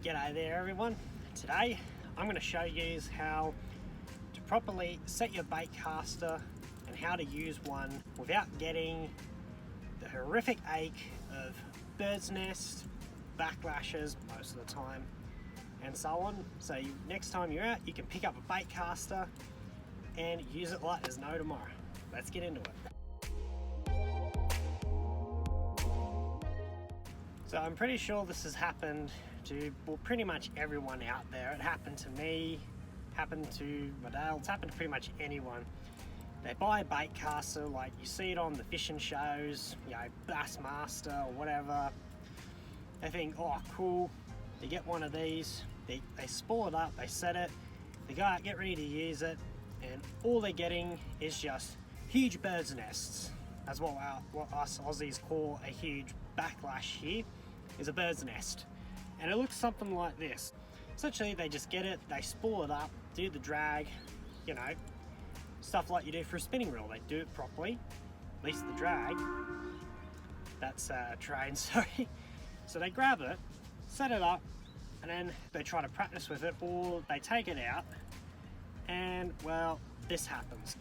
G'day there everyone. Today I'm going to show you how to properly set your bait caster and how to use one without getting the horrific ache of bird's nest, backlashes most of the time, and so on. So next time you're out, you can pick up a bait caster and use it like there's no tomorrow. Let's get into it. So I'm pretty sure this has happened to pretty much everyone out there. It happened to me, happened to my dad, it's happened to pretty much anyone. They buy a bait caster, like you see it on the fishing shows, you know, Bassmaster or whatever. They think, oh cool, they get one of these, they spool it up, they set it, they go out, get ready to use it, and all they're getting is just huge bird's nests. That's what us Aussies call a huge backlash here, is a bird's nest. And it looks something like this. Essentially they just get it, they spool it up, do the drag, you know, stuff like you do for a spinning reel. They do it properly, at least the drag. That's a train, sorry. So they grab it, set it up, and then they try to practice with it, or they take it out, and well, this happens.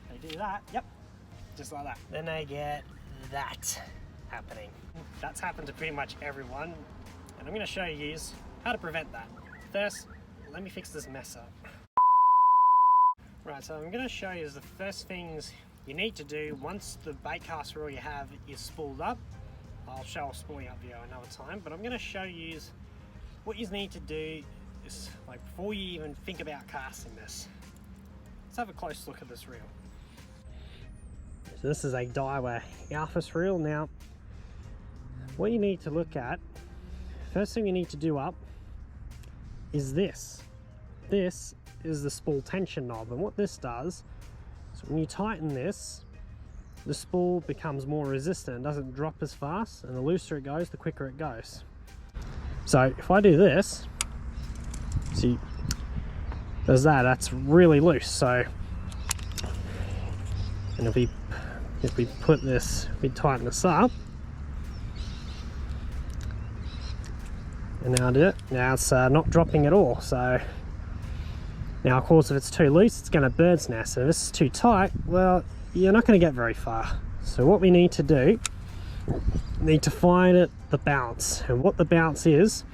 They do that, yep, just like that. Then they get that happening. That's happened to pretty much everyone, and I'm going to show you how to prevent that. First, let me fix this mess up. Right, so I'm going to show you the first things you need to do once the bait caster reel you have is spooled up. I'll show a spooling up video another time, but I'm going to show you what you need to do is, like, before you even think about casting this. Let's have a close look at this reel. So this is a Daiwa Alphas reel. Now, what you need to look at, first thing you need to do up is this. This is the spool tension knob, and what this does is when you tighten this, the spool becomes more resistant. It doesn't drop as fast, and the looser it goes, the quicker it goes. So if I do this, see, there's that's really loose. So, and if we put this, we tighten this up, and now it's not dropping at all. So now of course if it's too loose, it's going to bird's nest, and if this is too tight, well, you're not going to get very far. So what we need to do, we need to find the bounce, and what the bounce is,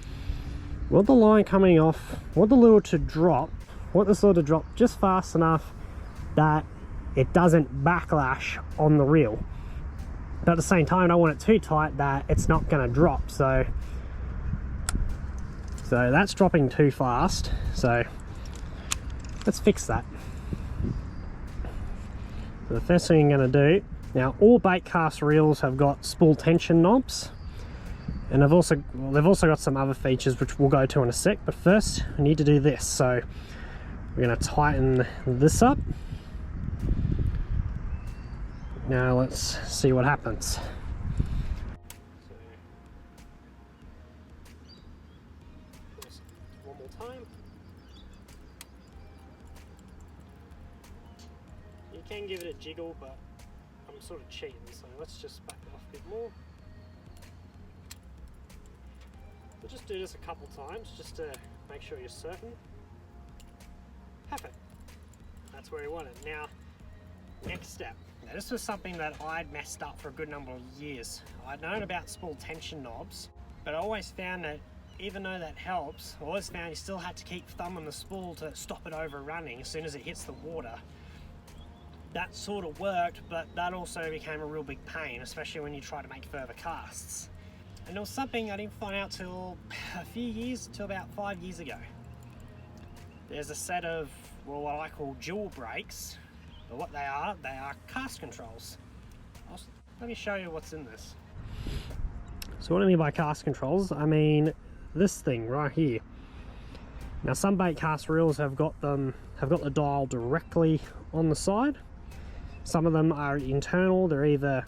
we want the line coming off, we want the lure to drop, we want this lure to drop just fast enough that it doesn't backlash on the reel, but at the same time I don't want it too tight that it's not going to drop. So that's dropping too fast, so let's fix that. So the first thing I'm going to do, now all bait cast reels have got spool tension knobs, and they've also got some other features which we'll go to in a sec, but first we need to do this. So we're going to tighten this up. Now let's see what happens. One more time. You can give it a jiggle, but I'm sort of cheating, so let's just back it off a bit more. We'll just do this a couple times just to make sure you're certain. Perfect. That's where you want it. Now, next step. Now, this was something that I'd messed up for a good number of years. I'd known about spool tension knobs, but I always found that even though that helps, I always found you still had to keep thumb on the spool to stop it overrunning as soon as it hits the water. That sort of worked, but that also became a real big pain, especially when you try to make further casts. And it was something I didn't find out till about 5 years ago. There's a set of, well, what I call dual brakes, but what they are cast controls. Let me show you what's in this. So what I mean by cast controls, I mean this thing right here. Now some bait cast reels have got the dial directly on the side. Some of them are internal. They're either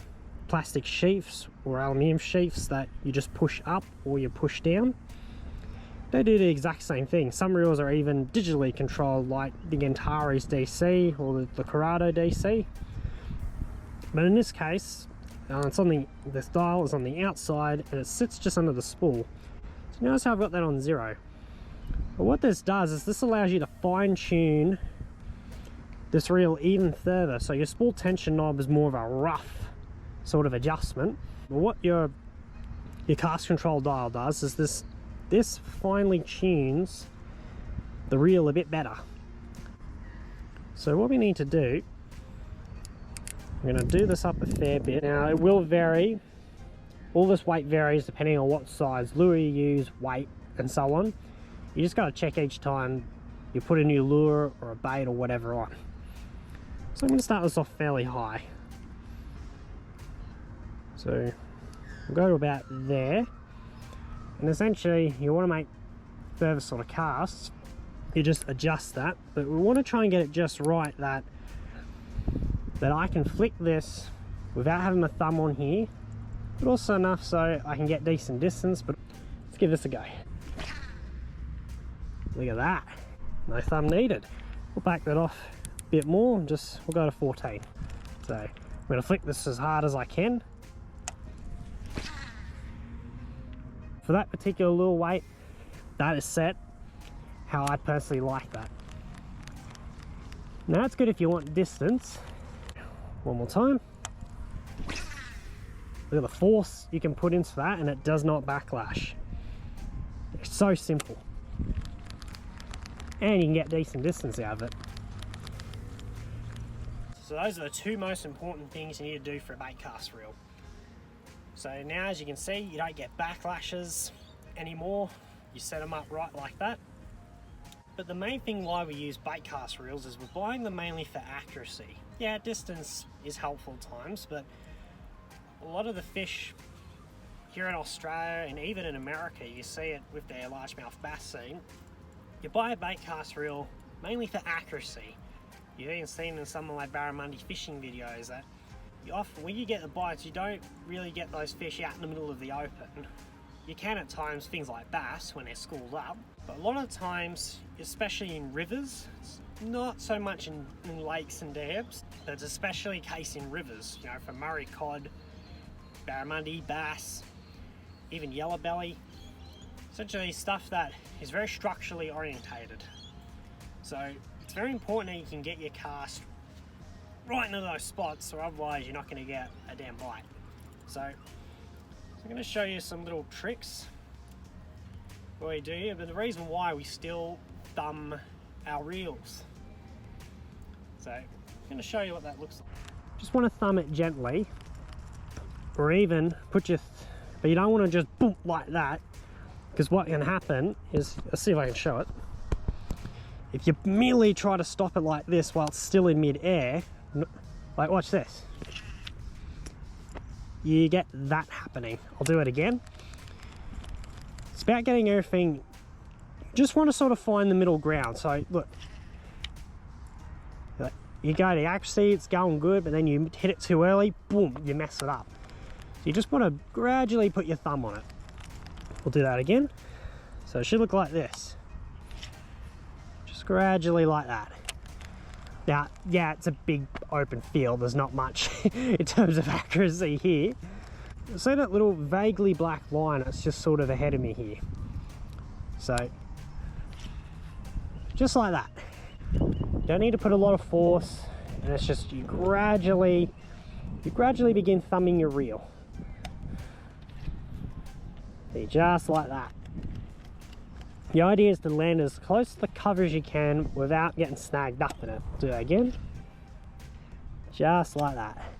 plastic sheaths or aluminium sheaths that you just push up or you push down. They do the exact same thing. Some reels are even digitally controlled, like the Antares DC or the Corrado DC. But in this case, this dial is on the outside and it sits just under the spool. So notice how I've got that on 0. But what this does is this allows you to fine tune this reel even further. So your spool tension knob is more of a rough sort of adjustment. But what your cast control dial does is this finely tunes the reel a bit better. So what we need to do, I'm going to do this up a fair bit. Now it will vary. All this weight varies depending on what size lure you use, weight, and so on. You just got to check each time you put a new lure or a bait or whatever on. So I'm going to start this off fairly high. So we'll go to about there. And essentially you want to make further sort of casts. You just adjust that, but we want to try and get it just right that I can flick this without having my thumb on here, but also enough so I can get decent distance. But let's give this a go. Look at that, no thumb needed. We'll back that off a bit more and we'll go to 14. So I'm going to flick this as hard as I can. For that particular lure weight, that is set how I personally like that. Now that's good if you want distance. One more time. Look at the force you can put into that and it does not backlash. It's so simple. And you can get decent distance out of it. So those are the two most important things you need to do for a bait cast reel. So now as you can see, you don't get backlashes anymore. You set them up right like that. But the main thing why we use bait cast reels is we're buying them mainly for accuracy. Yeah, distance is helpful at times, but a lot of the fish here in Australia and even in America, you see it with their largemouth bass scene. You buy a bait cast reel mainly for accuracy. You've even seen in some of my barramundi fishing videos that you often, when you get the bites, you don't really get those fish out in the middle of the open. You can at times, things like bass when they're schooled up, but a lot of the times, especially in rivers, it's not so much in lakes and dams, but it's especially the case in rivers, you know, for Murray cod, barramundi, bass, even yellow belly. Essentially stuff that is very structurally orientated. So it's very important that you can get your cast right into those spots, or otherwise you're not going to get a damn bite. So I'm going to show you some little tricks what we do here, but the reason why we still thumb our reels. So I'm going to show you what that looks like. Just want to thumb it gently, or even put your, but you don't want to just boom like that, because what can happen is, let's see if I can show it. If you merely try to stop it like this while it's still in mid-air, like watch this, you get that happening. I'll do it again. It's about getting everything, just want to sort of find the middle ground. So look, you go to accuracy, it's going good, but then you hit it too early, boom, you mess it up. So you just want to gradually put your thumb on it. We'll do that again. So it should look like this. Just gradually like that. Now, yeah, it's a big open field. There's not much in terms of accuracy here. See that little vaguely black line? It's just sort of ahead of me here. So, just like that. Don't need to put a lot of force, and it's just you gradually begin thumbing your reel. See, just like that. The idea is to land as close to the cover as you can without getting snagged up in it. Do that again. Just like that.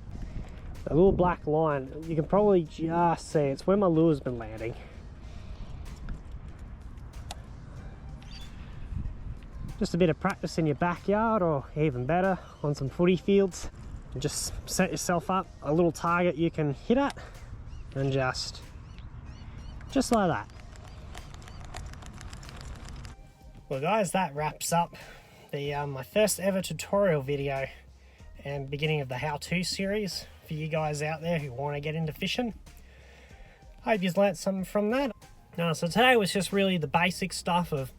The little black line, you can probably just see, it's where my lure's been landing. Just a bit of practice in your backyard, or even better, on some footy fields. And just set yourself up a little target you can hit at, and just like that. Well guys, that wraps up the my first ever tutorial video and beginning of the how-to series for you guys out there who want to get into fishing. Hope you've learnt something from that. So today was just really the basic stuff of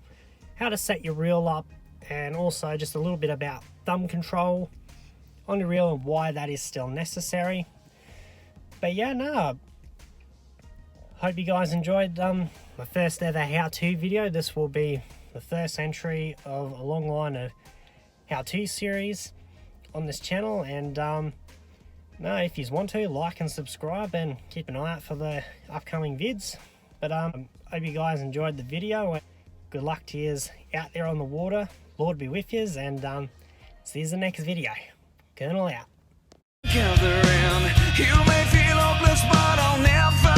how to set your reel up, and also just a little bit about thumb control on the reel and why that is still necessary. But yeah, no, hope you guys enjoyed my first ever how-to video. This will be the first entry of a long line of how-to series on this channel. And no, if you want to, like and subscribe and keep an eye out for the upcoming vids. But hope you guys enjoyed the video. Good luck to yous out there on the water. Lord be with yous, and see you in the next video. Colonel out. Gather round, you may feel hopeless, but I'll never